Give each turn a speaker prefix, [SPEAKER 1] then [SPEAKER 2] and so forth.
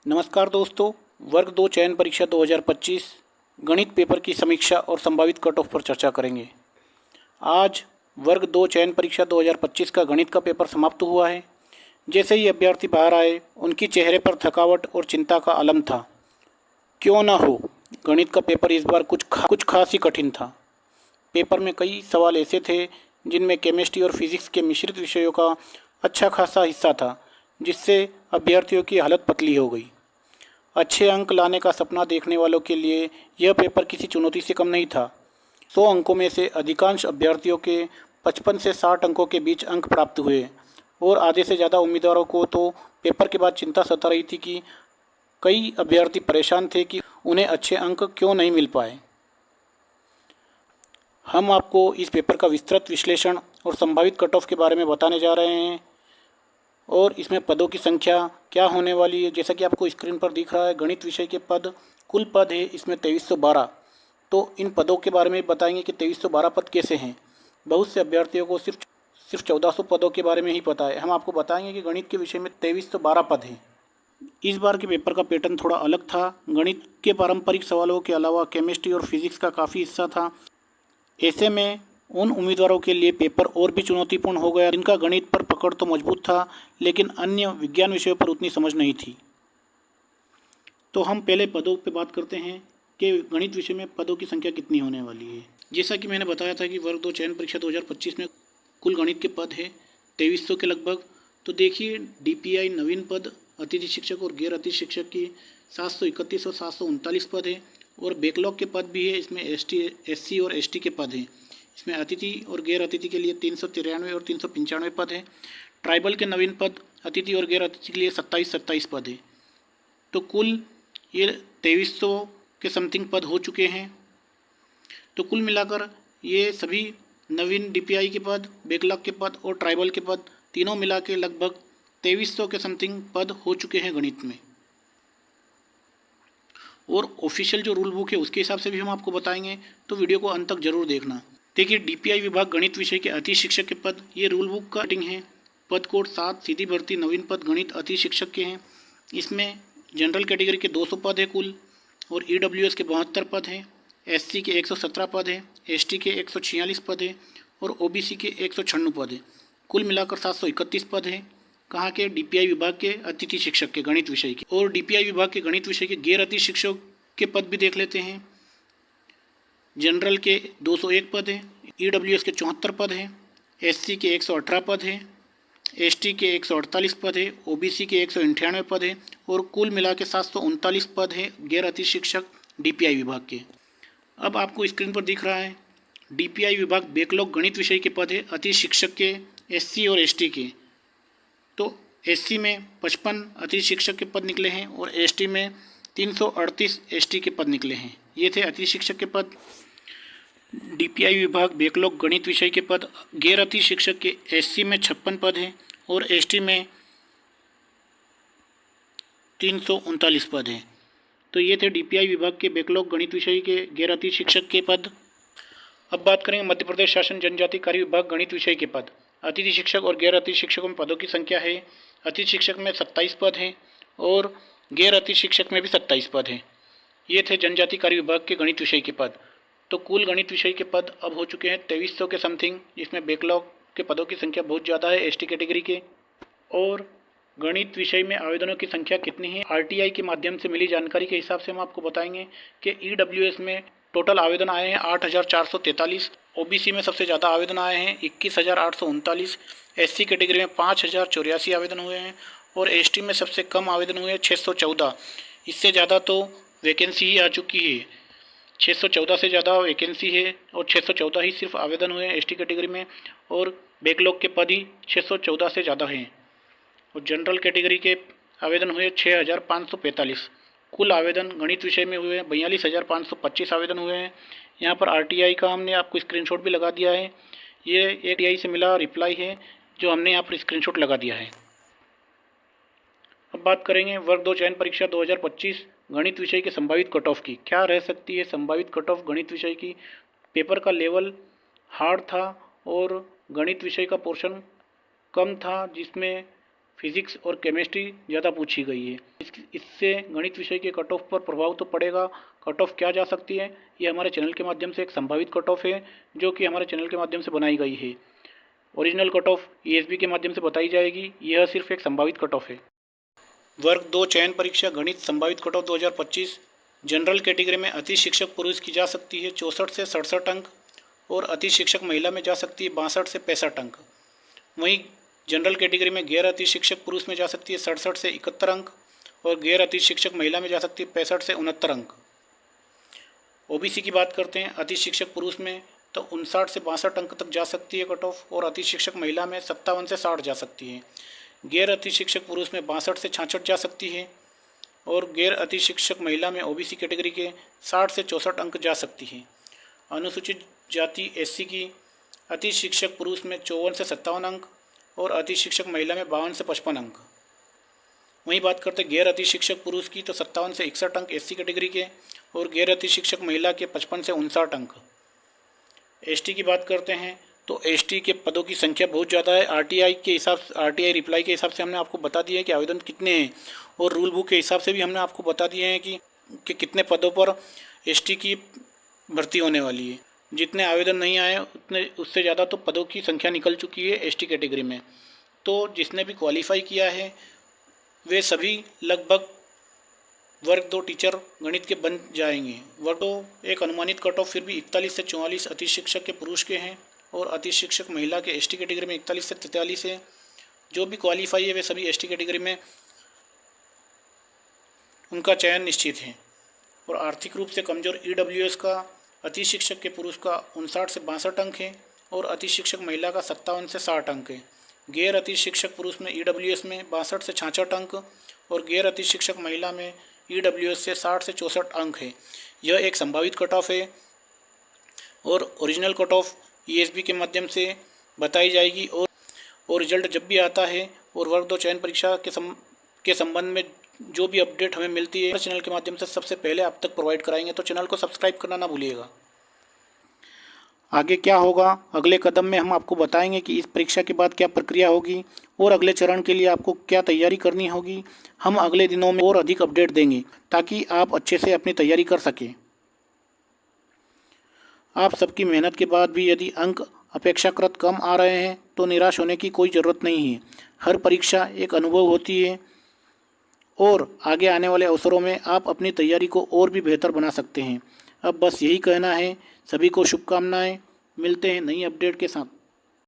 [SPEAKER 1] नमस्कार दोस्तों। वर्ग 2 चयन परीक्षा 2025 गणित पेपर की समीक्षा और संभावित कट ऑफ पर चर्चा करेंगे। आज वर्ग 2 चयन परीक्षा 2025 का गणित का पेपर समाप्त हुआ है। जैसे ही अभ्यर्थी बाहर आए, उनकी चेहरे पर थकावट और चिंता का आलम था। क्यों ना हो, गणित का पेपर इस बार कुछ खास ही कठिन था। पेपर में कई सवाल ऐसे थे जिनमें केमिस्ट्री और फिजिक्स के मिश्रित विषयों का अच्छा खासा हिस्सा था, जिससे अभ्यर्थियों की हालत पतली हो गई। अच्छे अंक लाने का सपना देखने वालों के लिए यह पेपर किसी चुनौती से कम नहीं था। 100 अंकों में से अधिकांश अभ्यर्थियों के 55 से 60 अंकों के बीच अंक प्राप्त हुए और आधे से ज़्यादा उम्मीदवारों को तो पेपर के बाद चिंता सता रही थी कि कई अभ्यर्थी परेशान थे कि उन्हें अच्छे अंक क्यों नहीं मिल पाए। हम आपको इस पेपर का विस्तृत विश्लेषण और संभावित कट ऑफ के बारे में बताने जा रहे हैं और इसमें पदों की संख्या क्या होने वाली है। जैसा कि आपको स्क्रीन पर दिख रहा है, गणित विषय के पद, कुल पद है इसमें 2312। तो इन पदों के बारे में बताएंगे कि 2312 पद कैसे हैं। बहुत से अभ्यर्थियों को सिर्फ 1400 पदों के बारे में ही पता है। हम आपको बताएंगे कि गणित के विषय में 2312 पद हैं। इस बार के पेपर का पैटर्न थोड़ा अलग था। गणित के पारंपरिक सवालों के अलावा केमिस्ट्री और फिजिक्स का काफ़ी हिस्सा था। ऐसे में उन उम्मीदवारों के लिए पेपर और भी चुनौतीपूर्ण हो गया जिनका गणित पर पकड़ तो मजबूत था, लेकिन अन्य विज्ञान विषयों पर उतनी समझ नहीं थी। तो हम पहले पदों पे बात करते हैं कि गणित विषय में पदों की संख्या कितनी होने वाली है। जैसा कि मैंने बताया था कि वर्ग 2 चयन परीक्षा 2025 में कुल गणित के पद है 2300 के लगभग। तो देखिए, डीपीआई नवीन पद, अतिथि शिक्षक और गैर अतिथि शिक्षक की 731 और 739 पद है और बैकलॉग के पद भी है। इसमें एससी और एसटी के पद हैं। इसमें अतिथि और गैर अतिथि के लिए 393 और 395 पद है। ट्राइबल के नवीन पद, अतिथि और गैर अतिथि के लिए 27 पद है। तो कुल ये 2300 के समथिंग पद हो चुके हैं। तो कुल मिलाकर ये सभी नवीन डीपीआई के पद, बैकलॉग के पद और ट्राइबल के पद तीनों मिला के लगभग 2300 के समथिंग पद हो चुके हैं गणित में। और ऑफिशियल जो रूल बुक है उसके हिसाब से भी हम आपको बताएंगे, तो वीडियो को अंत तक जरूर देखना। देखिए, डीपीआई विभाग गणित विषय के अति शिक्षक के पद, ये रूल बुक का रेटिंग है। पद कोड 7, सीधी भर्ती नवीन पद गणित अति शिक्षक के हैं। इसमें जनरल कैटेगरी के 200 पद है कुल और ईडब्ल्यूएस के 72 पद हैं। एससी के 117 पद है, एसटी के 146 पद है और ओबीसी के 196 पद है। कुल मिलाकर 731 पद है। कहाँ के? डीपीआई विभाग के अतिथि शिक्षक के गणित विषय के। और डीपीआई विभाग के गणित विषय के गैर अतिथि शिक्षक के पद भी देख लेते हैं। जनरल के 201 पद हैं, ईडब्ल्यूएस के 74 पद हैं, एससी के 118 पद हैं, एसटी के 148 पद है, ओबीसी के 198 पद है और कुल मिला के 739 पद है गैर अति शिक्षक डीपीआई विभाग के। अब आपको स्क्रीन पर दिख रहा है डीपीआई विभाग बैकलॉग गणित विषय के पद है अति शिक्षक के, एससी और एसटी के। तो एससी में 55 अति शिक्षक के पद निकले हैं और एसटी में 338 एसटी के पद निकले हैं। ये थे अति शिक्षक के पद। डीपीआई विभाग बैकलॉग गणित विषय के पद, गैर अति शिक्षक के एससी में 56 पद हैं और एसटी में 339 पद हैं। तो ये थे डीपीआई विभाग के बैकलॉग गणित विषय के गैर अति शिक्षक के पद। अब बात करेंगे मध्य प्रदेश शासन जनजाति कार्य विभाग गणित विषय के पद। अतिथि शिक्षक और गैर अतिथि शिक्षकों में पदों की संख्या है। अतिथि शिक्षक में 27 पद हैं और गैर अतिथि शिक्षक में भी 27 पद हैं। ये थे जनजाति कार्य विभाग के गणित विषय के पद। तो कुल गणित विषय के पद अब हो चुके हैं 2300 के समथिंग, जिसमें बैकलॉग के पदों की संख्या बहुत ज़्यादा है एसटी कैटेगरी के। और गणित विषय में आवेदनों की संख्या कितनी है, आरटीआई के माध्यम से मिली जानकारी के हिसाब से हम आपको बताएंगे कि ईडब्ल्यूएस में टोटल आवेदन आए हैं 8443, ओबीसी में सबसे ज़्यादा आवेदन आए हैं 21839, एससी कैटेगरी में 5084 आवेदन हुए हैं और एसटी में सबसे कम आवेदन हुए हैं 614। इससे ज़्यादा तो वैकेंसी ही आ चुकी है। 614 से ज़्यादा वैकेंसी है और 614 ही सिर्फ आवेदन हुए हैं एसटी कैटेगरी में और बैकलॉग के पद ही 614 से ज़्यादा हैं। और जनरल कैटेगरी के आवेदन हुए 6545। कुल आवेदन गणित विषय में हुए 42525 आवेदन हुए हैं। यहाँ पर आरटीआई का हमने आपको स्क्रीनशॉट भी लगा दिया है। ये एक आरटीआई से मिला रिप्लाई है जो हमने यहाँ पर स्क्रीनशॉट लगा दिया है। अब बात करेंगे वर्ग 2 चयन परीक्षा 2025 गणित विषय के संभावित कट ऑफ की। क्या रह सकती है संभावित कट ऑफ गणित विषय की। पेपर का लेवल हार्ड था और गणित विषय का पोर्शन कम था, जिसमें फिजिक्स और केमिस्ट्री ज़्यादा पूछी गई है। इससे गणित विषय के कट ऑफ पर प्रभाव तो पड़ेगा। कट ऑफ क्या जा सकती है, ये हमारे चैनल के माध्यम से एक संभावित कट ऑफ है जो कि हमारे चैनल के माध्यम से बनाई गई है। ओरिजिनल कट ऑफ ESB के माध्यम से बताई जाएगी, यह सिर्फ एक संभावित कट ऑफ है। वर्ग 2 चयन परीक्षा गणित संभावित कट ऑफ 2025। जनरल कैटेगरी में अति शिक्षक पुरुष की जा सकती है 64 से 67 अंक और अति शिक्षक महिला में जा सकती है 62 से 65 अंक। वहीं जनरल कैटेगरी में गैर अति शिक्षक पुरुष में जा सकती है 67 से 71 अंक और गैर अति शिक्षक महिला में जा सकती है 65 से 69 अंक। OBC की बात करते हैं, अति शिक्षक पुरुष में तो 59 से 62 अंक तक जा सकती है कट ऑफ और अति शिक्षक महिला में 57 से 60 जा सकती है। गैर अति शिक्षक पुरुष में 62 से 66 जा सकती है और गैर अति शिक्षक महिला में OBC कैटेगरी के 60 से 64 अंक जा सकती है। अनुसूचित जाति SC की अति शिक्षक पुरुष में 54 से 57 अंक और अति शिक्षक महिला में 52 से 55 अंक। वहीं बात करते हैं गैर अति शिक्षक पुरुष की तो 57 से 61 अंक SC कैटेगरी के और गैर अति शिक्षक महिला के 55 से 59 अंक। ST की बात करते हैं तो ST के पदों की संख्या बहुत ज़्यादा है। RTI रिप्लाई के हिसाब से हमने आपको बता दिया है कि आवेदन कितने हैं और रूल बुक के हिसाब से भी हमने आपको बता दिए हैं कि कितने पदों पर ST की भर्ती होने वाली है। जितने आवेदन नहीं आए उससे ज़्यादा तो पदों की संख्या निकल चुकी है ST कैटेगरी में। तो जिसने भी क्वालिफाई किया है वे सभी लगभग वर्ग 2 टीचर गणित के बन जाएंगे। वर्ग 2 एक अनुमानित कट ऑफ फिर भी 41 से 44 अति शिक्षक के पुरुष के हैं और अति शिक्षक महिला के ST कैटेगरी में 41 से 43 है। जो भी क्वालिफाई है वे सभी ST कैटेगरी में उनका चयन निश्चित है। और आर्थिक रूप से कमज़ोर EWS का अति शिक्षक के पुरुष का 59 से 62 अंक है और अति शिक्षक महिला का 57 से 60 अंक है। गैर अति शिक्षक पुरुष में EWS में 62 से 66 अंक और गैर अति शिक्षक महिला में EWS से 60 से 64 अंक है। यह एक संभावित कट ऑफ है और ओरिजिनल कट ऑफ ESB के माध्यम से बताई जाएगी और रिजल्ट जब भी आता है और वर्ग 2 चयन परीक्षा के संबंध में जो भी अपडेट हमें मिलती है चैनल के माध्यम से सबसे पहले आप तक प्रोवाइड कराएंगे। तो चैनल को सब्सक्राइब करना ना भूलिएगा। आगे क्या होगा अगले कदम में हम आपको बताएंगे कि इस परीक्षा के बाद क्या प्रक्रिया होगी और अगले चरण के लिए आपको क्या तैयारी करनी होगी। हम अगले दिनों में और अधिक अपडेट देंगे ताकि आप अच्छे से अपनी तैयारी कर सकें। आप सबकी मेहनत के बाद भी यदि अंक अपेक्षाकृत कम आ रहे हैं तो निराश होने की कोई ज़रूरत नहीं है। हर परीक्षा एक अनुभव होती है और आगे आने वाले अवसरों में आप अपनी तैयारी को और भी बेहतर बना सकते हैं। अब बस यही कहना है, सभी को शुभकामनाएं। मिलते हैं नई अपडेट के साथ।